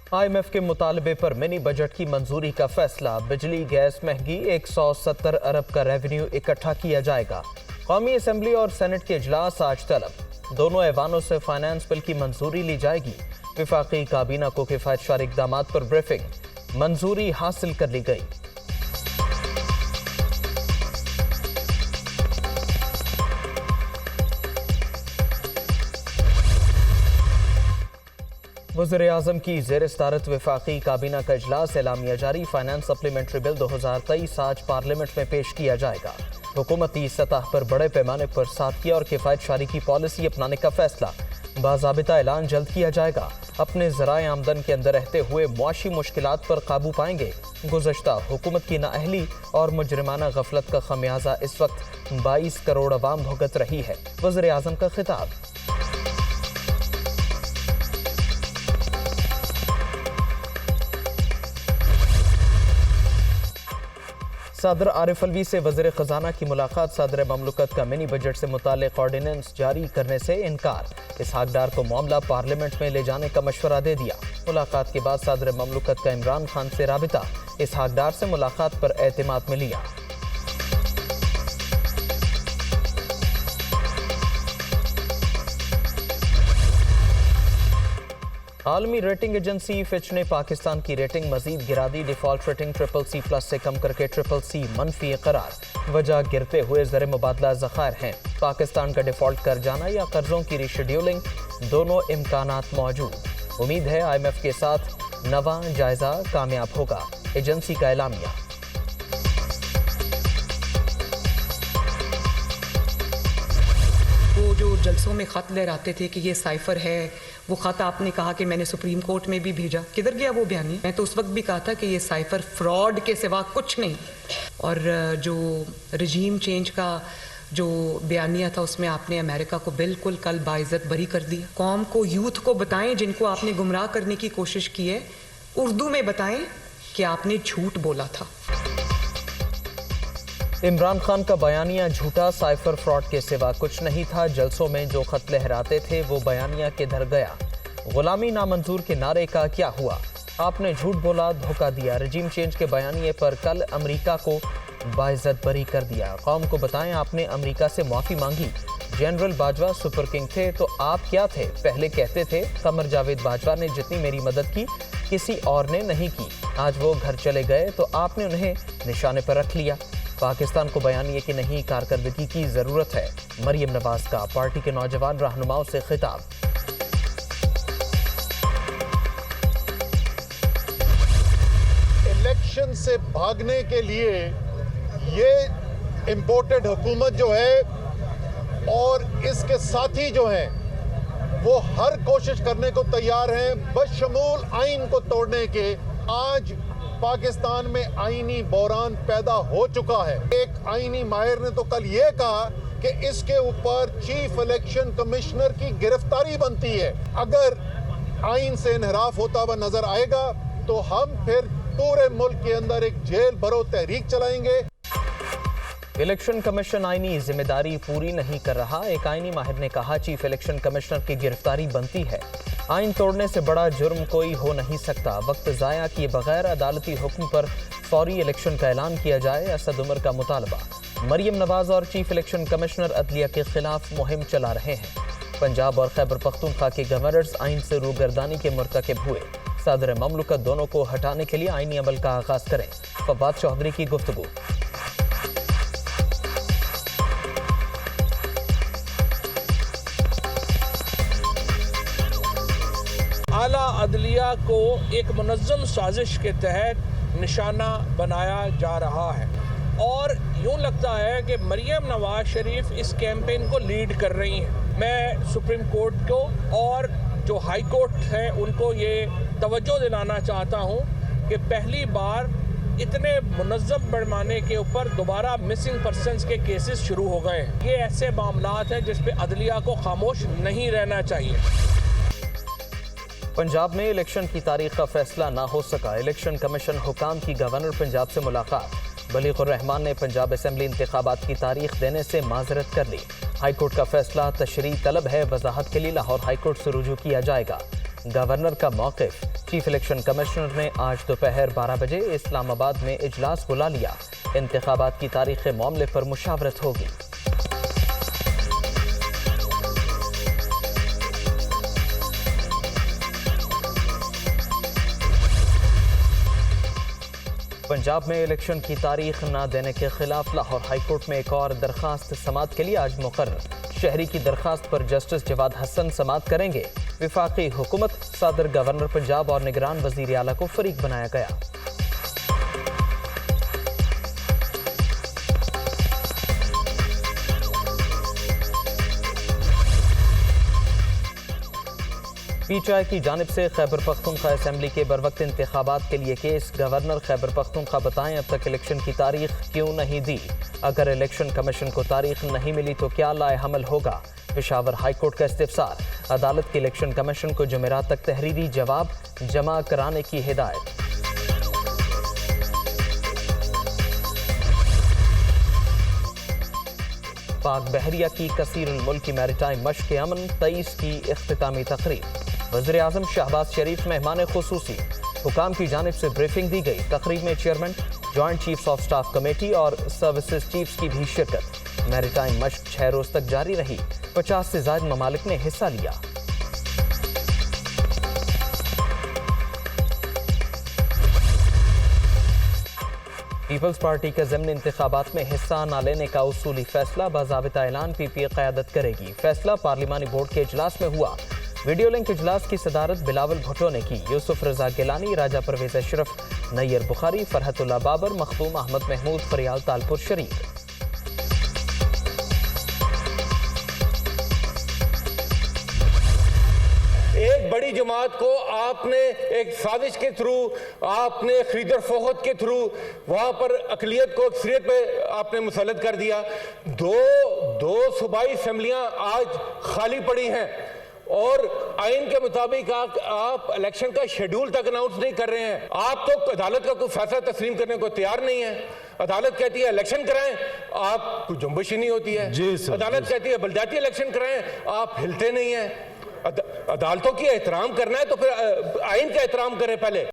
IMF के मुतालबे पर mini budget की मंजूरी का फैसला। बिजली गैस महंगी, 170 अरब का रेवेन्यू इकट्ठा किया जाएगा। कौमी असम्बली और सेनेट के इजलास आज तलब। दोनों ऐवानों से फाइनेंस बिल की मंजूरी ली जाएगी। विफाकी काबीना को किफायतशार इकदाम पर ब्रीफिंग, मंजूरी हासिल कर ली गई। वज़ीर-ए-आज़म की ज़ेर-ए-सदारत वफाकी काबीना का इजलास, एलामिया जारी। फाइनेंस सप्लीमेंट्री बिल 2023 आज पार्लियामेंट में पेश किया जाएगा। हुकूमती सतह पर बड़े पैमाने पर सादगी और किफायतशारी की पॉलिसी अपनाने का फैसला। बाज़ाबिता ऐलान जल्द किया जाएगा। अपने ज़राए आमदन के अंदर रहते हुए मुआशी मुश्किलात पर काबू पाएंगे। गुज़श्ता हुकूमत की नाअहली और मुजरिमाना गफलत का खमियाजा इस वक्त 22 करोड़ अवाम भुगत रही है। वज़ीर-ए-आज़म का खिताब। सदर आरिफ अलवी से वज़ीर ख़जाना की मुलाकात। सदर ममलकत का मिनी बजट से मुताल्लिक़ ऑर्डिनेंस जारी करने से इनकार। इसहाक डार को मामला पार्लियामेंट में ले जाने का मशवरा दे दिया। मुलाकात के बाद सदर ममलकत का इमरान खान से राबिता। इसहाक डार से मुलाकात पर एतमाद में लिया। आलमी रेटिंग एजेंसी फिच ने पाकिस्तान की रेटिंग मजीद गिरा दी। डिफॉल्ट रेटिंग CCC+ से कम करके CCC मनफी करार। वजह गिरते हुए ज़र मुबादला ज़खायर हैं। पाकिस्तान का डिफॉल्ट कर जाना या कर्जों की रीशेड्यूलिंग, दोनों इम्कानात मौजूद। उम्मीद है IMF के साथ नवा जायजा कामयाब होगा। एजेंसी का एलामिया। वो जो जलसों में ख़त लहराते थे कि ये साइफर है, वो ख़त आपने कहा कि मैंने सुप्रीम कोर्ट में भी भेजा, किधर गया वो बयानी? मैं तो उस वक्त भी कहा था कि ये साइफर फ्रॉड के सिवा कुछ नहीं। और जो रजीम चेंज का जो बयानिया था उसमें आपने अमेरिका को बिल्कुल कल बाइज्जत बरी कर दिया। कौम को, यूथ को बताएं जिनको आपने गुमराह करने की कोशिश की है, उर्दू में बताएं कि आपने झूठ बोला था। इमरान खान का बयानिया झूठा, साइफर फ्रॉड के सिवा कुछ नहीं था। जलसों में जो खत लहराते थे वो बयानिया किधर गया? गुलामी नामंजूर के नारे का क्या हुआ? आपने झूठ बोला, धोखा दिया। रजीम चेंज के बयानिए पर कल अमेरिका को बाइज्जत बरी कर दिया। कौम को बताएं आपने अमेरिका से माफ़ी मांगी। जनरल बाजवा सुपर किंग थे तो आप क्या थे? पहले कहते थे कमर जावेद बाजवा ने जितनी मेरी मदद की किसी और ने नहीं की। आज वो घर चले गए तो आपने उन्हें निशाने पर रख लिया। पाकिस्तान को बयानिए की नहीं कारकर्दगी की जरूरत है। मरियम नवाज का पार्टी के नौजवान रहनुमाओं से खिताब। इलेक्शन से भागने के लिए ये इम्पोर्टेड हुकूमत जो है और इसके साथी जो हैं वो हर कोशिश करने को तैयार हैं बशमूल आइन को तोड़ने के। आज पाकिस्तान में आईनी बहरान पैदा हो चुका है। एक आईनी माहिर ने तो कल ये कहा कि इसके ऊपर चीफ इलेक्शन कमिश्नर की गिरफ्तारी बनती है। अगर आइन से इनहराफ होता हुआ नजर आएगा तो हम फिर पूरे मुल्क के अंदर एक जेल भरो तहरीक चलाएंगे। इलेक्शन कमीशन आईनी जिम्मेदारी पूरी नहीं कर रहा। एक आईनी माहिर ने कहा चीफ इलेक्शन कमिश्नर की गिरफ्तारी बनती है। आइन तोड़ने से बड़ा जुर्म कोई हो नहीं सकता। वक्त ज़ाया किए बगैर अदालती हुक्म पर फौरी इलेक्शन का ऐलान किया जाए, असद उमर का मुतालबा। मरियम नवाज और चीफ इलेक्शन कमिश्नर अदलिया के खिलाफ मुहिम चला रहे हैं। पंजाब और खैबर पख्तूनख्वा के गवर्नर्स आइन से रूगर्दानी के मुर्तकिब हुए। सदर ममलकत दोनों को हटाने के लिए आइनी अमल का आगाज करें। फवाद चौधरी की गुफ्तगू। आला अदलिया को एक मुनज़्ज़म साजिश के तहत निशाना बनाया जा रहा है और यूँ लगता है कि मरियम नवाज शरीफ इस कैंपेन को लीड कर रही हैं। मैं सुप्रीम कोर्ट को और जो हाई कोर्ट है उनको ये तवज्जो दिलाना चाहता हूँ कि पहली बार इतने मुनज़्ज़म पैमाने के ऊपर दोबारा मिसिंग पर्सनस के केसेस शुरू हो गए हैं। ये ऐसे मामलात हैं जिस पे अदलिया को खामोश नहीं रहना चाहिए। पंजाब में इलेक्शन की तारीख का फैसला ना हो सका। इलेक्शन कमीशन हुकाम की गवर्नर पंजाब से मुलाकात। बलीगुर रहमान ने पंजाब असेंबली इंतखाबात की तारीख देने से माजरत कर ली। हाईकोर्ट का फैसला तशरीह तलब है। वजाहत के लिए लाहौर हाईकोर्ट से रुजू किया जाएगा। गवर्नर का मौक़िफ़। चीफ इलेक्शन कमिश्नर ने आज दोपहर 12 बजे इस्लामाबाद में इजलास बुला लिया। इंतखाबात की तारीख के मामले पर मुशावरत होगी। पंजाब में इलेक्शन की तारीख न देने के खिलाफ लाहौर हाईकोर्ट में एक और दरखास्त समाअत के लिए आज मुकर्रर। शहरी की दरखास्त पर जस्टिस जवाद हसन समाअत करेंगे। विफाकी हुकूमत, सदर गवर्नर पंजाब और निगरान वजीर आला को फरीक बनाया गया। पीटीआई की जानिब से खैबर पख्तूनख्वा असेंबली के बरवक्त इंतखाबात के लिए केस। गवर्नर खैबर पख्तूनख्वा बताएं अब तक इलेक्शन की तारीख क्यों नहीं दी। अगर इलेक्शन कमीशन को तारीख नहीं मिली तो क्या लाए हमल होगा। पेशावर हाईकोर्ट का इस्तिफसार। अदालत के इलेक्शन कमीशन को जुमेरात तक तहरीरी जवाब जमा कराने की हिदायत। पाक बहरिया की कसीरुल मुल्की मैरिटाइम मश्क अमन 23 की इख्तितामी तकरीब। वज़ीर आज़म शहबाज शरीफ मेहमान खुसूसी। हुकाम की जानिब से ब्रीफिंग दी गई। तकरीब में chairman, joint chiefs of staff committee और सर्विसेज चीफ्स की भी शिरकत। मैरिटाइम मश्क 6 रोज तक जारी रही। 50 से ज़ायद ममालिक ने हिस्सा लिया। पीपल्स पार्टी के ज़िमनी इंतखाबात में हिस्सा न लेने का उसूली फैसला। बाज़ाबिता ऐलान पीपीए क़यादत करेगी। फैसला पार्लिमानी बोर्ड के इजलास में हुआ। वीडियो लिंक इजलास की सदारत बिलावल भुट्टो ने की। यूसुफ रजा गिलानी, राजा परवेज अशरफ, नैयर बुखारी, फरहतुल्ला बाबर, मखदूम अहमद महमूद, फरियाल तालपुर शरीक। एक बड़ी जमात को आपने एक साजिश के थ्रू, आपने खरीदर फोहत के थ्रू वहां पर अकलियत को अक्सरियत पे आपने मुसल्लत कर दिया। दो सूबाई असेंबलियां आज खाली पड़ी हैं और आइन के मुताबिक आप इलेक्शन का शेड्यूल तक अनाउंस नहीं कर रहे हैं। आप तो अदालत का कोई फैसला तस्लीम करने को तैयार नहीं है। अदालत कहती है इलेक्शन कराएं, आप कोई जुम्बिश ही नहीं होती है। अदालत कहती है बलदियाती इलेक्शन कराएं, आप हिलते नहीं हैं। अदालतों की एहतराम करना है तो फिर आइन का एहतराम करें पहले।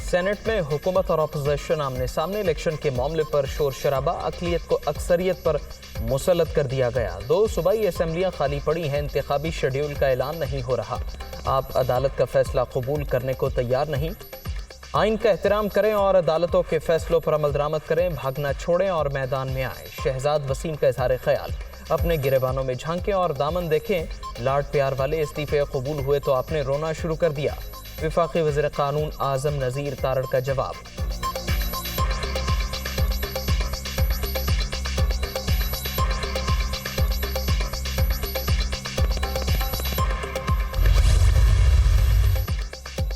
सेनेट में हुकूमत और अपोजिशन आमने सामने। इलेक्शन के मामले पर शोर शराबा। अकलियत को अक्सरियत पर मुसल्लत कर दिया गया। 2 सूबाई असेंबलियां खाली पड़ी हैं। इंतखाबी शेड्यूल का ऐलान नहीं हो रहा। आप अदालत का फैसला कबूल करने को तैयार नहीं। आइन का एहतराम करें और अदालतों के फैसलों पर अमल दरामद करें। भागना छोड़ें और मैदान में आए। शहजाद वसीम का इजहार ख्याल। अपने गिरेबानों में झांकें और दामन देखें। लाड प्यार वाले इस्तीफे कबूल हुए तो आपने रोना शुरू कर दिया। विफाकी वज़ीर कानून आज़म नज़ीर तारड़ का जवाब।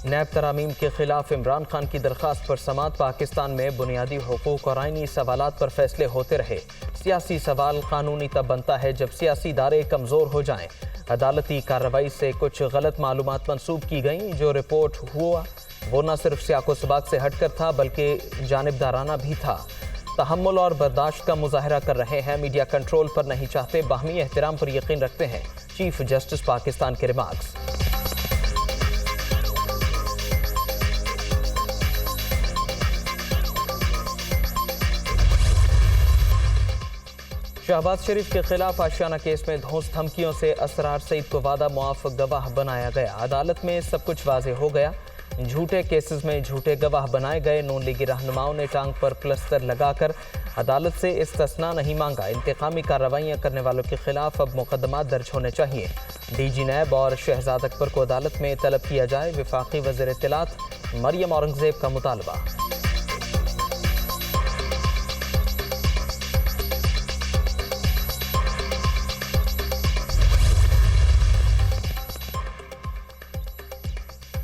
नैब तरामीम के खिलाफ इमरान खान की दरखास्त पर समाअत। पाकिस्तान में बुनियादी हुकूक और आइनी सवालात पर फैसले होते रहे। सियासी सवाल कानूनी तब बनता है जब सियासी इदारे कमज़ोर हो जाएं। अदालती कार्रवाई से कुछ गलत मालूमात मंसूब की गई। जो रिपोर्ट हुआ वो न सिर्फ सियाको सबाक से हटकर था बल्कि जानिबदाराना भी था। तहम्मुल और बर्दाश्त का मुजाहरा कर रहे हैं। मीडिया कंट्रोल पर नहीं चाहते, बाहमी एहतराम पर यकीन रखते हैं। चीफ जस्टिस पाकिस्तान के रिमार्क्स। शहबाज शरीफ के खिलाफ आशियाना केस में धौंस धमकियों से असरार सईद को वादा मुआफ़ गवाह बनाया गया। अदालत में सब कुछ वाज़ेह हो गया। झूठे केसेस में झूठे गवाह बनाए गए। नून लीगी रहनुमाओं ने टांग पर प्लस्तर लगाकर अदालत से इस्तिस्ना नहीं मांगा। इंतकामी कार्रवाइयाँ करने वालों के खिलाफ अब मुकदमा दर्ज होने चाहिए। डीजी नैब और शहजाद अकबर को अदालत में तलब किया जाए। विफाकी वज़ीर इत्तलात मरियम औरंगज़ेब का मुतालबा।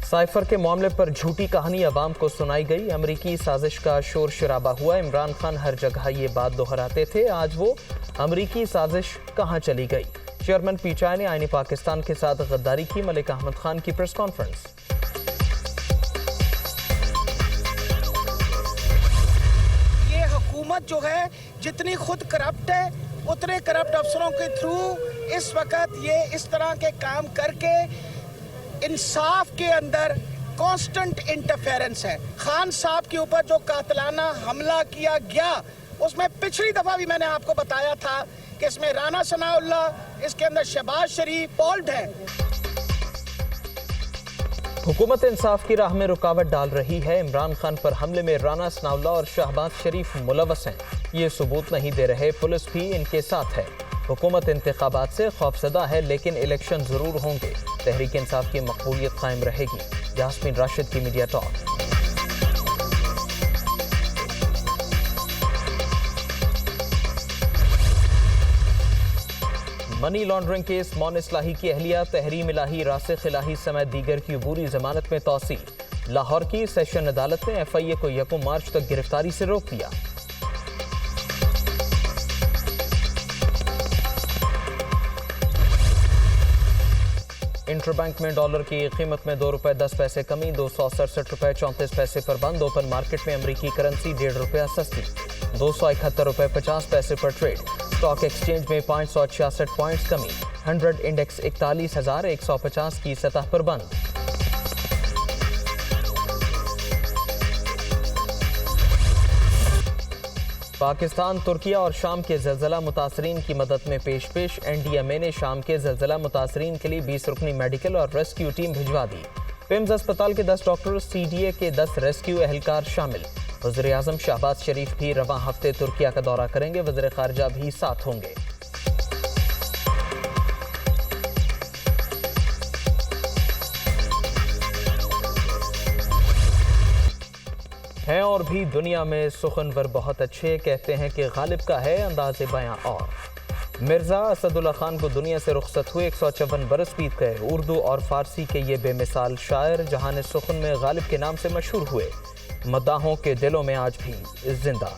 साइफर के मामले पर झूठी कहानी अवाम को सुनाई गई। अमरीकी साजिश का शोर शराबा हुआ। इमरान खान हर जगह ये बात दोहराते थे। आज वो अमरीकी साजिश कहां चली गई। चेयरमैन पीटीआई ने आईनी पाकिस्तान के साथ गद्दारी की। मलिक अहमद खान की प्रेस कॉन्फ्रेंस। ये हुकूमत जो है जितनी खुद करप्ट है उतने करप्ट अफसरों के थ्रू इस वक्त ये इस तरह के काम करके इंसाफ के अंदर कांस्टेंट इंटरफेरेंस है। खान साहब के ऊपर जो कातिलाना हमला किया गया, उसमें पिछली दफा भी मैंने आपको बताया था कि इसमें राना सनाउल्लाह, इसके अंदर शहबाज शरीफ पॉल्ड है। हुकूमत इंसाफ की राह में रुकावट डाल रही है। इमरान खान पर हमले में राना सनाउल्लाह और शहबाज शरीफ मुलव्वस हैं। ये सबूत नहीं दे रहे, पुलिस भी इनके साथ है। हुकूमत इंतखाबात से खौफजदा है, लेकिन इलेक्शन जरूर होंगे। तहरीक इंसाफ की मकबूलियत कायम रहेगी। यास्मीन राशिद की media talk. Money laundering case मौन इस्लाही की अहलिया तहरीम इलाही, रासिख इलाही समेत दीगर की अबूरी जमानत में तौसी। लाहौर की सेशन अदालत ने FIA को 1 मार्च तक गिरफ्तारी से रोक दिया। इंटरबैंक में डॉलर की कीमत में ₹2.10 कमी, 267 रुपए 34 पैसे पर बंद। ओपन मार्केट में अमरीकी करेंसी ₹1.5 सस्ती, 271 रुपए 50 पैसे पर ट्रेड। स्टॉक एक्सचेंज में 566 पॉइंट्स कमी, 100 इंडेक्स 41,150 की सतह पर बंद। पाकिस्तान, तुर्किया और शाम के ज़लज़ला मुतासरीन की मदद में पेश। NDMA ने शाम के ज़लज़ला मुतासरीन के लिए 20 रुकनी मेडिकल और रेस्क्यू टीम भिजवा दी। पिम्स अस्पताल के 10 डॉक्टर, CDA के 10 रेस्क्यू एहलकार शामिल। वज़ीर आज़म शहबाज शरीफ भी रवां हफ्ते तुर्किया का दौरा करेंगे। वज़ीर ख़ारिजा भी साथ होंगे। हैं और भी दुनिया में सुखनवर बहुत अच्छे, कहते हैं कि गालिब का है अंदाज़े बयां। और मिर्ज़ा असदुल्ला खान को दुनिया से रुखसत हुए 154 बरस बीत गए। उर्दू और फारसी के ये बेमिसाल शायर जहान सुखन में गालिब के नाम से मशहूर हुए, मद्दाहों के दिलों में आज भी जिंदा।